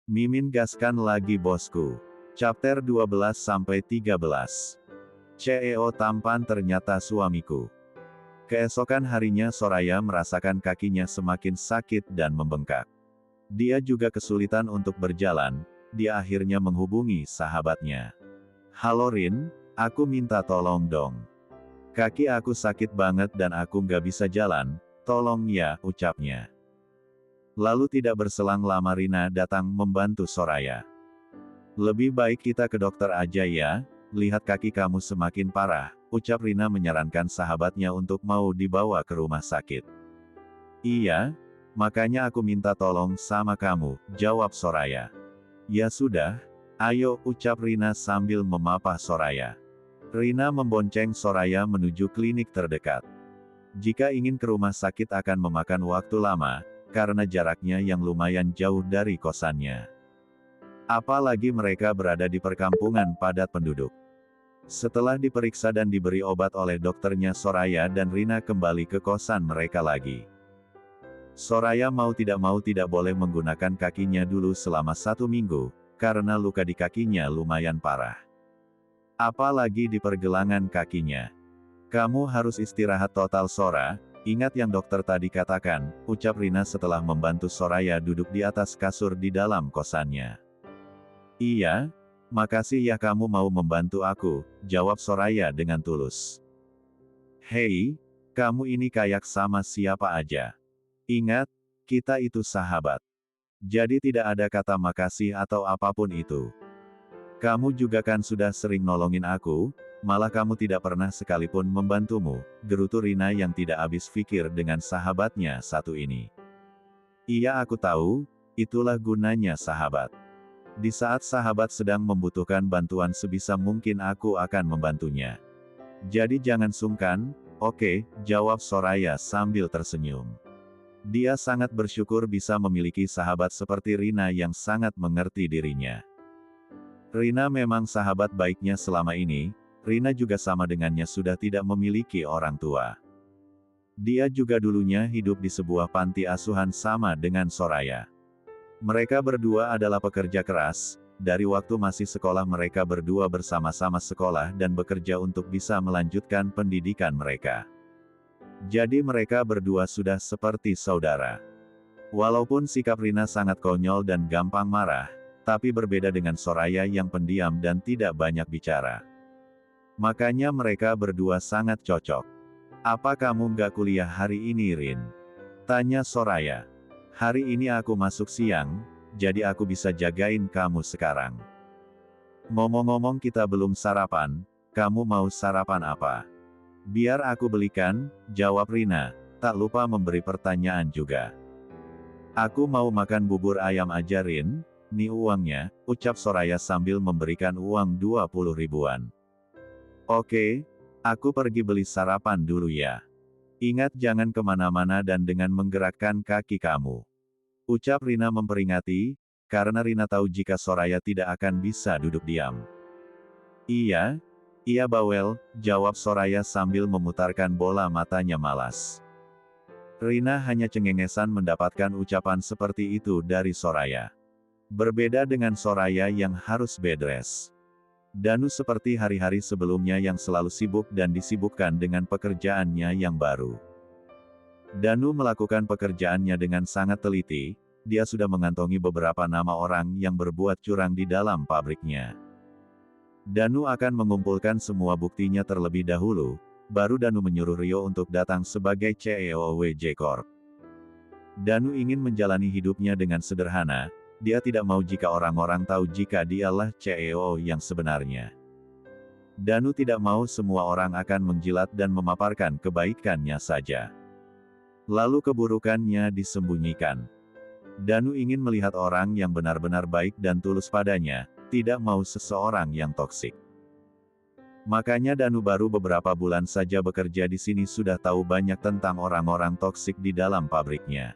Mimin gaskan lagi bosku. Chapter 12-13. CEO tampan ternyata suamiku. Keesokan harinya Soraya merasakan kakinya semakin sakit dan membengkak. Dia juga kesulitan untuk berjalan, dia akhirnya menghubungi sahabatnya. Halo Rin, aku minta tolong dong. Kaki aku sakit banget dan aku nggak bisa jalan, tolong ya, ucapnya. Lalu tidak berselang lama Rina datang membantu Soraya. Lebih baik kita ke dokter aja ya, lihat kaki kamu semakin parah, ucap Rina menyarankan sahabatnya untuk mau dibawa ke rumah sakit. Iya, makanya aku minta tolong sama kamu, jawab Soraya. Ya sudah, ayo, ucap Rina sambil memapah Soraya. Rina membonceng Soraya menuju klinik terdekat. Jika ingin ke rumah sakit akan memakan waktu lama, karena jaraknya yang lumayan jauh dari kosannya. Apalagi mereka berada di perkampungan padat penduduk. Setelah diperiksa dan diberi obat oleh dokternya, Soraya dan Rina kembali ke kosan mereka lagi. Soraya mau tidak boleh menggunakan kakinya dulu selama 1 minggu, karena luka di kakinya lumayan parah. Apalagi di pergelangan kakinya. Kamu harus istirahat total Sora, ingat yang dokter tadi katakan, ucap Rina setelah membantu Soraya duduk di atas kasur di dalam kosannya. Iya, makasih ya kamu mau membantu aku, jawab Soraya dengan tulus. Hei, kamu ini kayak sama siapa aja. Ingat, kita itu sahabat. Jadi tidak ada kata makasih atau apapun itu. Kamu juga kan sudah sering nolongin aku, malah kamu tidak pernah sekalipun membantumu, gerutu Rina yang tidak habis pikir dengan sahabatnya satu ini. Iya aku tahu, itulah gunanya sahabat. Di saat sahabat sedang membutuhkan bantuan sebisa mungkin aku akan membantunya. Jadi jangan sungkan, oke, jawab Soraya sambil tersenyum. Dia sangat bersyukur bisa memiliki sahabat seperti Rina yang sangat mengerti dirinya. Rina memang sahabat baiknya selama ini, Rina juga sama dengannya sudah tidak memiliki orang tua. Dia juga dulunya hidup di sebuah panti asuhan sama dengan Soraya. Mereka berdua adalah pekerja keras, dari waktu masih sekolah mereka berdua bersama-sama sekolah dan bekerja untuk bisa melanjutkan pendidikan mereka. Jadi mereka berdua sudah seperti saudara. Walaupun sikap Rina sangat konyol dan gampang marah, tapi berbeda dengan Soraya yang pendiam dan tidak banyak bicara. Makanya mereka berdua sangat cocok. Apa kamu nggak kuliah hari ini Rin? Tanya Soraya. Hari ini aku masuk siang, jadi aku bisa jagain kamu sekarang. Ngomong-ngomong kita belum sarapan, kamu mau sarapan apa? Biar aku belikan, jawab Rina, tak lupa memberi pertanyaan juga. Aku mau makan bubur ayam aja Rin, nih uangnya, ucap Soraya sambil memberikan uang 20 ribuan. Oke, aku pergi beli sarapan dulu ya. Ingat jangan kemana-mana dan dengan menggerakkan kaki kamu. Ucap Rina memperingati, karena Rina tahu jika Soraya tidak akan bisa duduk diam. Iya, iya bawel, jawab Soraya sambil memutarkan bola matanya malas. Rina hanya cengengesan mendapatkan ucapan seperti itu dari Soraya. Berbeda dengan Soraya yang harus bedrest. Danu seperti hari-hari sebelumnya yang selalu sibuk dan disibukkan dengan pekerjaannya yang baru. Danu melakukan pekerjaannya dengan sangat teliti, dia sudah mengantongi beberapa nama orang yang berbuat curang di dalam pabriknya. Danu akan mengumpulkan semua buktinya terlebih dahulu, baru Danu menyuruh Rio untuk datang sebagai CEO WJ Corp. Danu ingin menjalani hidupnya dengan sederhana, dia tidak mau jika orang-orang tahu jika dialah CEO yang sebenarnya. Danu tidak mau semua orang akan menjilat dan memaparkan kebaikannya saja. Lalu keburukannya disembunyikan. Danu ingin melihat orang yang benar-benar baik dan tulus padanya, tidak mau seseorang yang toksik. Makanya Danu baru beberapa bulan saja bekerja di sini sudah tahu banyak tentang orang-orang toksik di dalam pabriknya.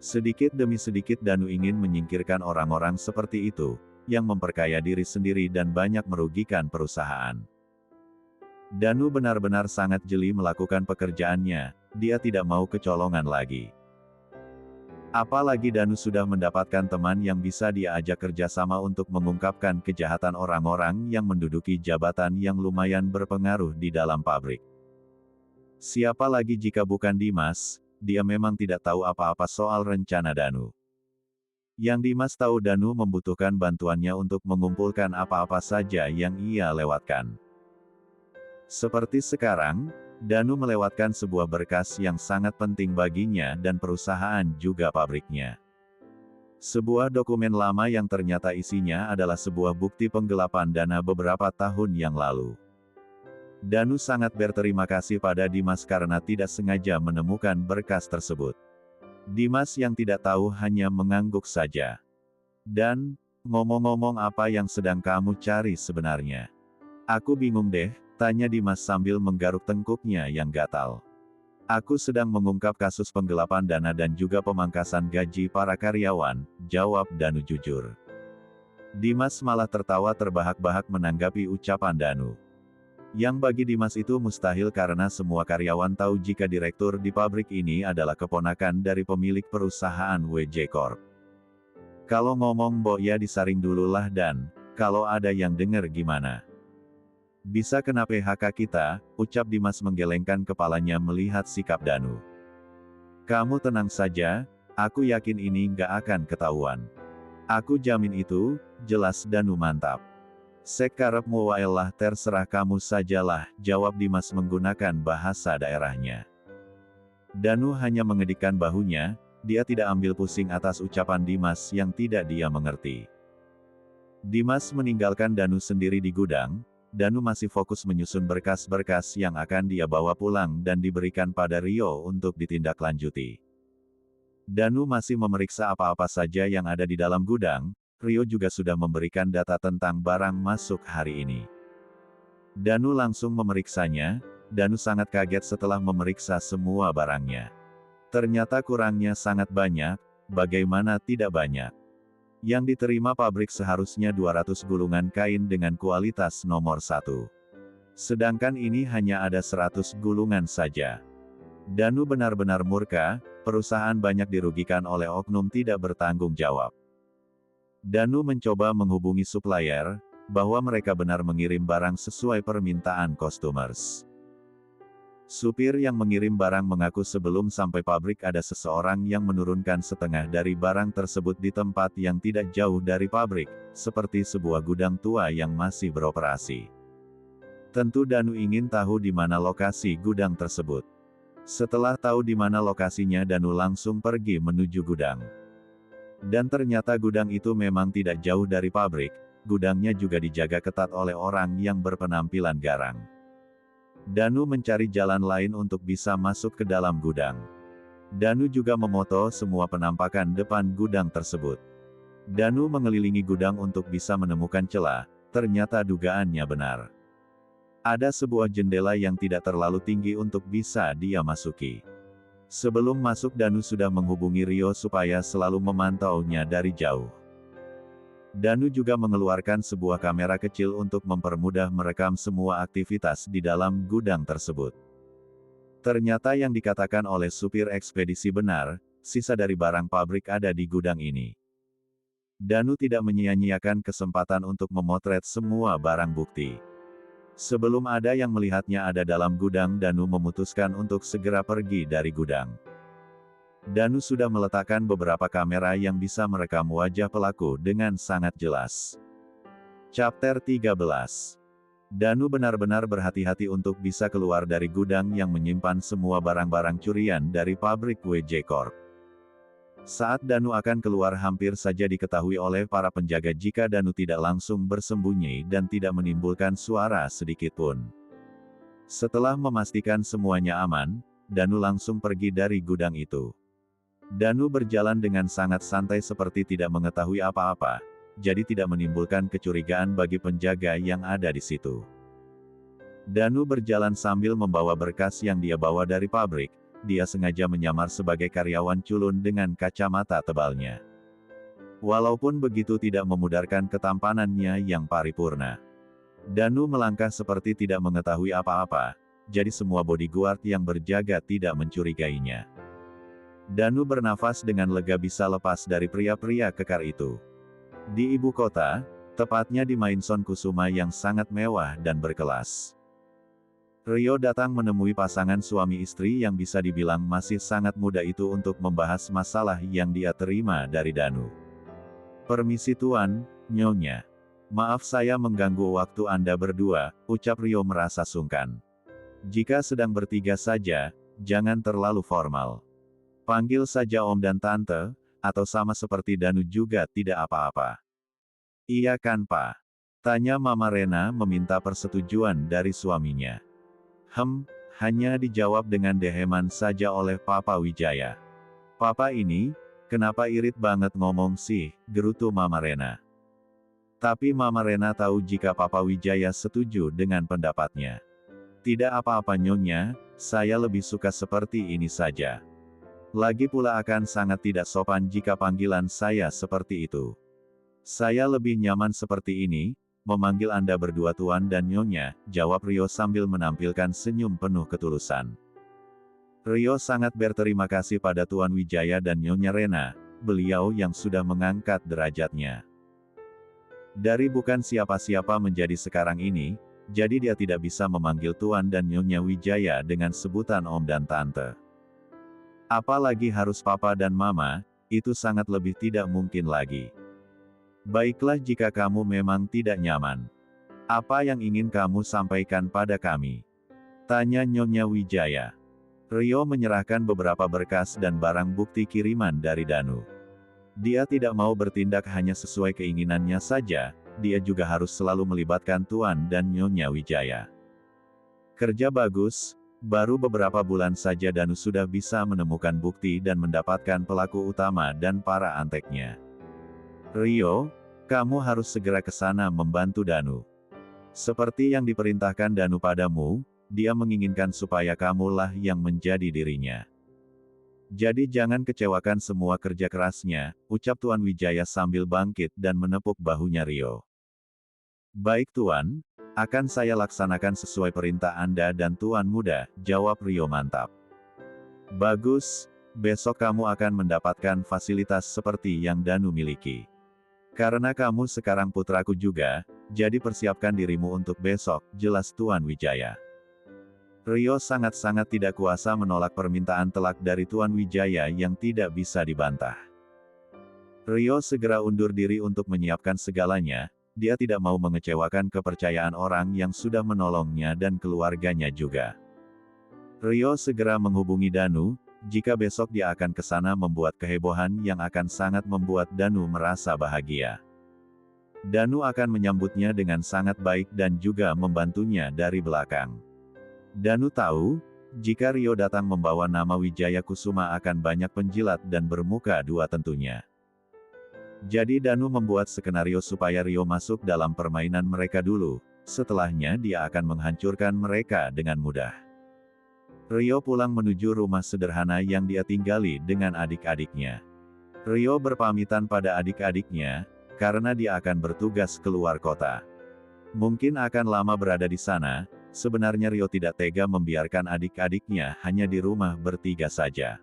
Sedikit demi sedikit Danu ingin menyingkirkan orang-orang seperti itu, yang memperkaya diri sendiri dan banyak merugikan perusahaan. Danu benar-benar sangat jeli melakukan pekerjaannya, dia tidak mau kecolongan lagi. Apalagi Danu sudah mendapatkan teman yang bisa dia ajak kerjasama untuk mengungkapkan kejahatan orang-orang yang menduduki jabatan yang lumayan berpengaruh di dalam pabrik. Siapa lagi jika bukan Dimas, dia memang tidak tahu apa-apa soal rencana Danu. Yang Dimas tahu Danu membutuhkan bantuannya untuk mengumpulkan apa-apa saja yang ia lewatkan. Seperti sekarang, Danu melewatkan sebuah berkas yang sangat penting baginya dan perusahaan juga pabriknya. Sebuah dokumen lama yang ternyata isinya adalah sebuah bukti penggelapan dana beberapa tahun yang lalu. Danu sangat berterima kasih pada Dimas karena tidak sengaja menemukan berkas tersebut. Dimas yang tidak tahu hanya mengangguk saja. Dan, ngomong-ngomong apa yang sedang kamu cari sebenarnya? Aku bingung deh, tanya Dimas sambil menggaruk tengkuknya yang gatal. Aku sedang mengungkap kasus penggelapan dana dan juga pemangkasan gaji para karyawan, jawab Danu jujur. Dimas malah tertawa terbahak-bahak menanggapi ucapan Danu. Yang bagi Dimas itu mustahil karena semua karyawan tahu jika direktur di pabrik ini adalah keponakan dari pemilik perusahaan WJ Corp. Kalau ngomong mbok ya disaring dululah dan, kalau ada yang denger gimana? Bisa kena PHK kita, ucap Dimas menggelengkan kepalanya melihat sikap Danu. Kamu tenang saja, aku yakin ini nggak akan ketahuan. Aku jamin itu, jelas Danu mantap. Sekarepmu waelah terserah kamu sajalah, jawab Dimas menggunakan bahasa daerahnya. Danu hanya mengedikkan bahunya, dia tidak ambil pusing atas ucapan Dimas yang tidak dia mengerti. Dimas meninggalkan Danu sendiri di gudang. Danu masih fokus menyusun berkas-berkas yang akan dia bawa pulang dan diberikan pada Rio untuk ditindaklanjuti. Danu masih memeriksa apa-apa saja yang ada di dalam gudang. Rio juga sudah memberikan data tentang barang masuk hari ini. Danu langsung memeriksanya. Danu sangat kaget setelah memeriksa semua barangnya. Ternyata kurangnya sangat banyak, bagaimana tidak banyak. Yang diterima pabrik seharusnya 200 gulungan kain dengan kualitas nomor 1. Sedangkan ini hanya ada 100 gulungan saja. Danu benar-benar murka, perusahaan banyak dirugikan oleh oknum tidak bertanggung jawab. Danu mencoba menghubungi supplier, bahwa mereka benar mengirim barang sesuai permintaan customers. Supir yang mengirim barang mengaku sebelum sampai pabrik ada seseorang yang menurunkan setengah dari barang tersebut di tempat yang tidak jauh dari pabrik, seperti sebuah gudang tua yang masih beroperasi. Tentu Danu ingin tahu di mana lokasi gudang tersebut. Setelah tahu di mana lokasinya Danu langsung pergi menuju gudang. Dan ternyata gudang itu memang tidak jauh dari pabrik, gudangnya juga dijaga ketat oleh orang yang berpenampilan garang. Danu mencari jalan lain untuk bisa masuk ke dalam gudang. Danu juga memoto semua penampakan depan gudang tersebut. Danu mengelilingi gudang untuk bisa menemukan celah, ternyata dugaannya benar. Ada sebuah jendela yang tidak terlalu tinggi untuk bisa dia masuki. Sebelum masuk Danu sudah menghubungi Rio supaya selalu memantaunya dari jauh. Danu juga mengeluarkan sebuah kamera kecil untuk mempermudah merekam semua aktivitas di dalam gudang tersebut. Ternyata yang dikatakan oleh supir ekspedisi benar, sisa dari barang pabrik ada di gudang ini. Danu tidak menyia-nyiakan kesempatan untuk memotret semua barang bukti. Sebelum ada yang melihatnya ada dalam gudang, Danu memutuskan untuk segera pergi dari gudang. Danu sudah meletakkan beberapa kamera yang bisa merekam wajah pelaku dengan sangat jelas. Chapter 13. Danu benar-benar berhati-hati untuk bisa keluar dari gudang yang menyimpan semua barang-barang curian dari pabrik WJ Corp. Saat Danu akan keluar hampir saja diketahui oleh para penjaga jika Danu tidak langsung bersembunyi dan tidak menimbulkan suara sedikitpun. Setelah memastikan semuanya aman, Danu langsung pergi dari gudang itu. Danu berjalan dengan sangat santai seperti tidak mengetahui apa-apa, jadi tidak menimbulkan kecurigaan bagi penjaga yang ada di situ. Danu berjalan sambil membawa berkas yang dia bawa dari pabrik, dia sengaja menyamar sebagai karyawan culun dengan kacamata tebalnya. Walaupun begitu tidak memudarkan ketampanannya yang paripurna. Danu melangkah seperti tidak mengetahui apa-apa, jadi semua bodyguard yang berjaga tidak mencurigainya. Danu bernafas dengan lega bisa lepas dari pria-pria kekar itu. Di ibu kota, tepatnya di Mansion Kusuma yang sangat mewah dan berkelas. Ryo datang menemui pasangan suami istri yang bisa dibilang masih sangat muda itu untuk membahas masalah yang dia terima dari Danu. "Permisi Tuan, Nyonya. Maaf saya mengganggu waktu Anda berdua," ucap Ryo merasa sungkan. "Jika sedang bertiga saja, jangan terlalu formal. Panggil saja Om dan Tante, atau sama seperti Danu juga tidak apa-apa." "Iya kan Pak?" tanya Mama Rena meminta persetujuan dari suaminya. Hanya dijawab dengan deheman saja oleh Papa Wijaya. "Papa ini, kenapa irit banget ngomong sih," gerutu Mama Rena. Tapi Mama Rena tahu jika Papa Wijaya setuju dengan pendapatnya. "Tidak apa-apa Nyonya, saya lebih suka seperti ini saja. Lagi pula akan sangat tidak sopan jika panggilan saya seperti itu. Saya lebih nyaman seperti ini, memanggil Anda berdua Tuan dan Nyonya," jawab Ryo sambil menampilkan senyum penuh ketulusan. Ryo sangat berterima kasih pada Tuan Wijaya dan Nyonya Rena, beliau yang sudah mengangkat derajatnya. Dari bukan siapa-siapa menjadi sekarang ini, jadi dia tidak bisa memanggil Tuan dan Nyonya Wijaya dengan sebutan Om dan Tante. Apalagi harus Papa dan Mama, itu sangat lebih tidak mungkin lagi. "Baiklah jika kamu memang tidak nyaman. Apa yang ingin kamu sampaikan pada kami?" tanya Nyonya Wijaya. Ryo menyerahkan beberapa berkas dan barang bukti kiriman dari Danu. Dia tidak mau bertindak hanya sesuai keinginannya saja, dia juga harus selalu melibatkan Tuan dan Nyonya Wijaya. Kerja bagus, baru beberapa bulan saja Danu sudah bisa menemukan bukti dan mendapatkan pelaku utama dan para anteknya. "Ryo, kamu harus segera ke sana membantu Danu. Seperti yang diperintahkan Danu padamu, dia menginginkan supaya kamulah yang menjadi dirinya. Jadi jangan kecewakan semua kerja kerasnya," ucap Tuan Wijaya sambil bangkit dan menepuk bahunya Ryo. "Baik Tuan, akan saya laksanakan sesuai perintah Anda dan Tuan muda," jawab Ryo mantap. "Bagus, besok kamu akan mendapatkan fasilitas seperti yang Danu miliki. Karena kamu sekarang putraku juga, jadi persiapkan dirimu untuk besok," jelas Tuan Wijaya. Ryo sangat-sangat tidak kuasa menolak permintaan telak dari Tuan Wijaya yang tidak bisa dibantah. Ryo segera undur diri untuk menyiapkan segalanya, dia tidak mau mengecewakan kepercayaan orang yang sudah menolongnya dan keluarganya juga. Ryo segera menghubungi Danu, jika besok dia akan ke sana membuat kehebohan yang akan sangat membuat Danu merasa bahagia. Danu akan menyambutnya dengan sangat baik dan juga membantunya dari belakang. Danu tahu, jika Ryo datang membawa nama Wijaya Kusuma akan banyak penjilat dan bermuka dua tentunya. Jadi Danu membuat skenario supaya Ryo masuk dalam permainan mereka dulu, setelahnya dia akan menghancurkan mereka dengan mudah. Ryo pulang menuju rumah sederhana yang dia tinggali dengan adik-adiknya. Ryo berpamitan pada adik-adiknya, karena dia akan bertugas keluar kota. Mungkin akan lama berada di sana, sebenarnya Ryo tidak tega membiarkan adik-adiknya hanya di rumah bertiga saja.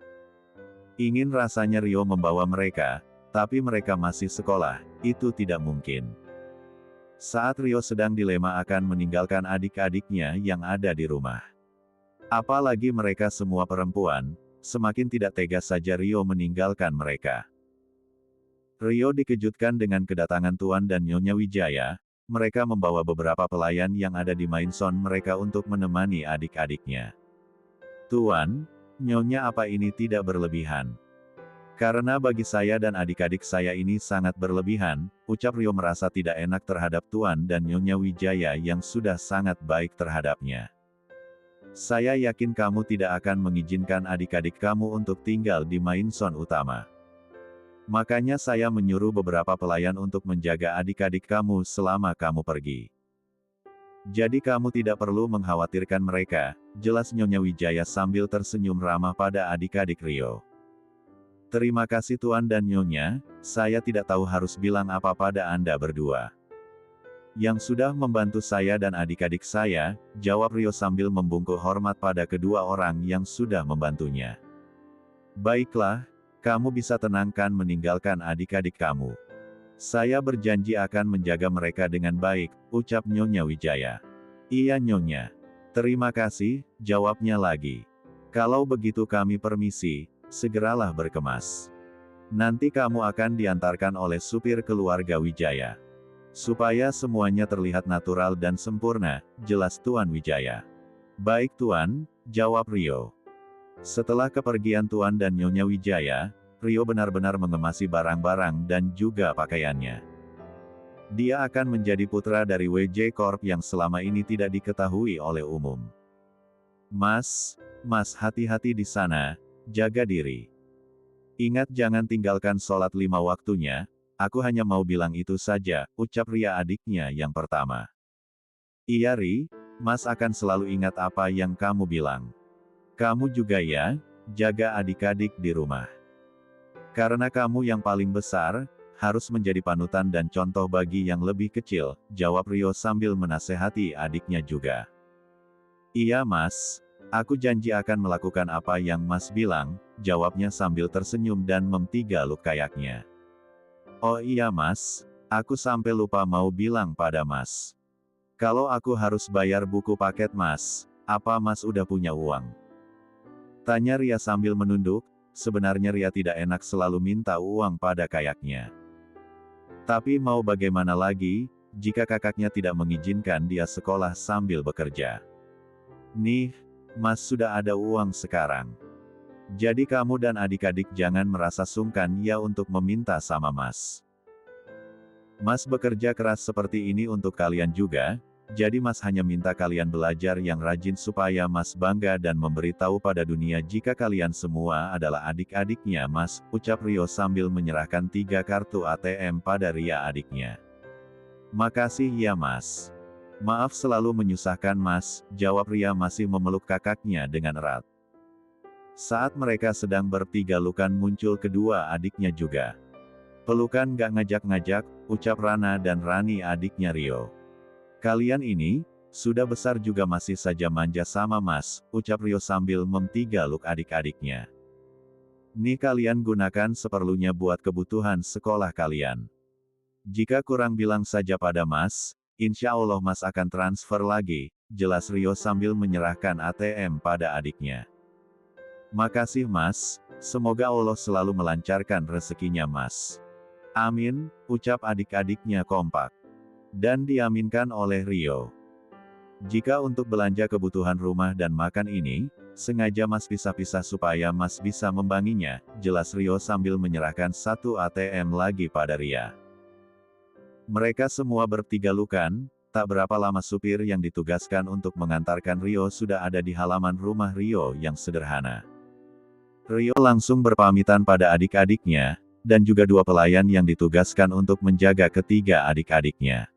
Ingin rasanya Ryo membawa mereka, tapi mereka masih sekolah, itu tidak mungkin. Saat Ryo sedang dilema akan meninggalkan adik-adiknya yang ada di rumah. Apalagi mereka semua perempuan, semakin tidak tega saja Ryo meninggalkan mereka. Ryo dikejutkan dengan kedatangan Tuan dan Nyonya Wijaya, mereka membawa beberapa pelayan yang ada di mansion mereka untuk menemani adik-adiknya. "Tuan, Nyonya apa ini tidak berlebihan? Karena bagi saya dan adik-adik saya ini sangat berlebihan," ucap Ryo merasa tidak enak terhadap Tuan dan Nyonya Wijaya yang sudah sangat baik terhadapnya. "Saya yakin kamu tidak akan mengizinkan adik-adik kamu untuk tinggal di mansion utama. Makanya saya menyuruh beberapa pelayan untuk menjaga adik-adik kamu selama kamu pergi. Jadi kamu tidak perlu mengkhawatirkan mereka," jelas Nyonya Wijaya sambil tersenyum ramah pada adik-adik Ryo. "Terima kasih Tuan dan Nyonya, saya tidak tahu harus bilang apa pada Anda berdua. Yang sudah membantu saya dan adik-adik saya," jawab Ryo sambil membungkuk hormat pada kedua orang yang sudah membantunya. Baiklah, kamu bisa tenangkan meninggalkan adik-adik kamu. Saya berjanji akan menjaga mereka dengan baik, ucap Nyonya Wijaya. Iya Nyonya. Terima kasih, jawabnya lagi. Kalau begitu kami permisi, segeralah berkemas. Nanti kamu akan diantarkan oleh supir keluarga Wijaya. Supaya semuanya terlihat natural dan sempurna, jelas Tuan Wijaya. Baik Tuan, jawab Rio. Setelah kepergian Tuan dan Nyonya Wijaya, Rio benar-benar mengemasi barang-barang dan juga pakaiannya. Dia akan menjadi putra dari WJ Corp yang selama ini tidak diketahui oleh umum. Mas, hati-hati di sana, jaga diri. Ingat jangan tinggalkan sholat 5 waktunya, aku hanya mau bilang itu saja, ucap Ria adiknya yang pertama. Iya Ri, Mas akan selalu ingat apa yang kamu bilang. Kamu juga ya, jaga adik-adik di rumah. Karena kamu yang paling besar, harus menjadi panutan dan contoh bagi yang lebih kecil, jawab Rio sambil menasehati adiknya juga. Iya Mas, aku janji akan melakukan apa yang Mas bilang, jawabnya sambil tersenyum dan memtigaluk kayaknya. Oh iya Mas, aku sampai lupa mau bilang pada Mas. Kalau aku harus bayar buku paket Mas, apa Mas udah punya uang? Tanya Ria sambil menunduk, sebenarnya Ria tidak enak selalu minta uang pada kayaknya. Tapi mau bagaimana lagi, jika kakaknya tidak mengizinkan dia sekolah sambil bekerja. Nih, Mas sudah ada uang sekarang. Jadi kamu dan adik-adik jangan merasa sungkan ya untuk meminta sama Mas. Mas bekerja keras seperti ini untuk kalian juga, jadi Mas hanya minta kalian belajar yang rajin supaya Mas bangga dan memberitahu pada dunia jika kalian semua adalah adik-adiknya Mas, ucap Rio sambil menyerahkan 3 kartu ATM pada Ria adiknya. Makasih ya Mas. Maaf selalu menyusahkan Mas, jawab Ria masih memeluk kakaknya dengan erat. Saat mereka sedang bertiga-lukan muncul kedua adiknya juga. Pelukan gak ngajak-ngajak, ucap Rana dan Rani adiknya Rio. Kalian ini, sudah besar juga masih saja manja sama Mas, ucap Rio sambil memtigaluk adik-adiknya. Nih kalian gunakan seperlunya buat kebutuhan sekolah kalian. Jika kurang bilang saja pada Mas, insya Allah Mas akan transfer lagi, jelas Rio sambil menyerahkan ATM pada adiknya. Makasih Mas, semoga Allah selalu melancarkan rezekinya Mas. Amin, ucap adik-adiknya kompak. Dan diaminkan oleh Rio. Jika untuk belanja kebutuhan rumah dan makan ini, sengaja Mas pisah-pisah supaya Mas bisa membanginya, jelas Rio sambil menyerahkan 1 ATM lagi pada Ria. Mereka semua bertiga-lukan, tak berapa lama supir yang ditugaskan untuk mengantarkan Rio sudah ada di halaman rumah Rio yang sederhana. Rio langsung berpamitan pada adik-adiknya, dan juga 2 pelayan yang ditugaskan untuk menjaga ketiga adik-adiknya.